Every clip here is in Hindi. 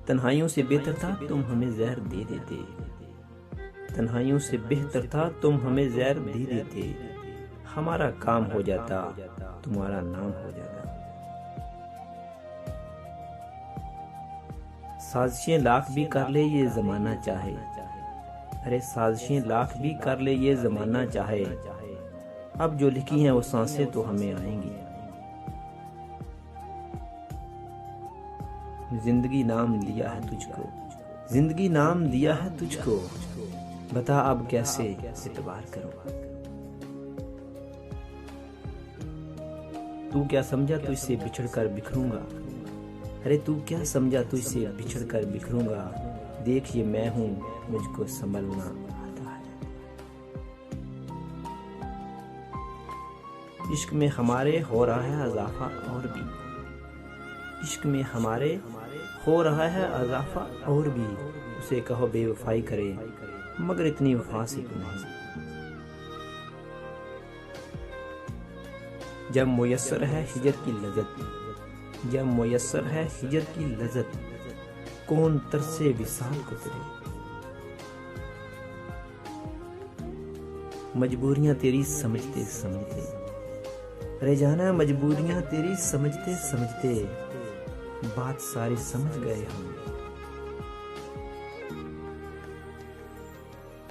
तन्हाइयों से बेहतर था तुम हमें जहर दे देते, तन्हाइयों से बेहतर था तुम हमें जहर दे देते, हमारा काम हो जाता तुम्हारा नाम हो जाता। साजिशें लाख भी कर ले ये जमाना चाहे, अरे साजिशें लाख भी कर ले ये जमाना चाहे, अब जो लिखी हैं वो सांसें तो हमें आएंगी। जिंदगी नाम दिया है तुझको, जिंदगी नाम दिया है तुझको, बता अब कैसे एतबार करूं। तू क्या समझा तुझसे बिछड़ कर बिखरूंगा, अरे तू क्या समझा तुझसे बिछड़ कर बिखरूंगा, देख ये मैं हूं मुझको संभलना आता है। इश्क में हमारे हो रहा है अज़ाफ़ा और भी, इश्क में हमारे हो रहा है अज़ाफ़ा और भी, उसे कहो बेवफाई करे मगर इतनी वफा से क्यों नहीं। जब मुयस्सर है हिजर की लज़्ज़त, जब मुयस्सर है हिजर की लज़्ज़त, कौन तरसे विसाल को तेरे। मजबूरियां तेरी समझते समझते, अरे जाना मजबूरियां तेरी समझते समझते, बात सारी समझ गए हम।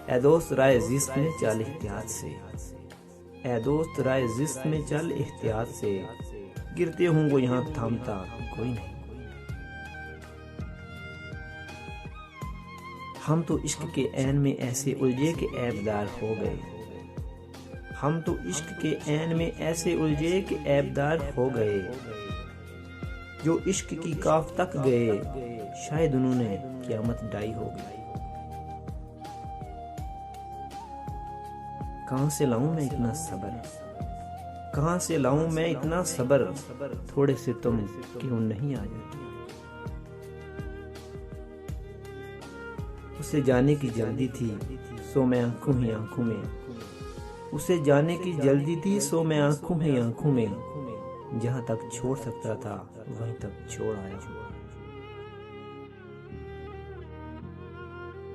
ऐ दोस्त राय जिस्त में चल एहतियात से, ऐ दोस्त राय जिस्त में चल एहतियात से, गिरते होंगे यहाँ थामता कोई नहीं। हम तो इश्क के ऐन में ऐसे उलझे के ऐबदार हो गए, हम तो इश्क के ऐन में ऐसे उलझे के ऐबदार हो गए, जो इश्क की काफ तक गए शायद उन्होंने क़यामत डाई हो गई। कहां से लाऊं मैं इतना सब्र, कहां से लाऊं मैं इतना सब्र, थोड़े से तुम क्यों नहीं आ जाते। उसे जाने की जल्दी थी सो मैं आंखों ही आंखों में, उसे जाने की जल्दी थी सो मैं आंखों ही आंखों में, जहां तक छोड़ सकता था वहीं तक छोड़ आया हूं।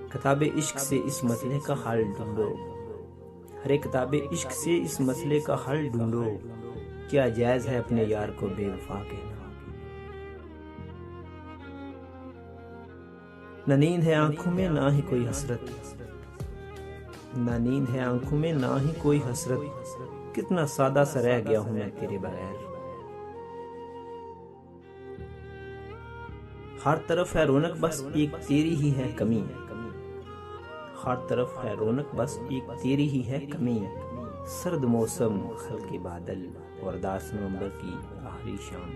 किताबे इश्क से इस मसले का हल ढूंढो, हरे किताबे इश्क से इस मसले का हल ढूंढो, क्या जायज है अपने यार को बेवफा कहना। न नींद है आंखों में ना ही कोई हसरत, ना नींद है आंखों में ना ही कोई हसरत, कितना सादा सा रह गया हूं मैं तेरे बगैर। हर तरफ है रौनक बस एक तेरी ही है कमी, हर तरफ है रौनक बस एक तेरी ही है कमी, सर्द मौसम हल्के बादल और 10 नवंबर की आखिरी शाम।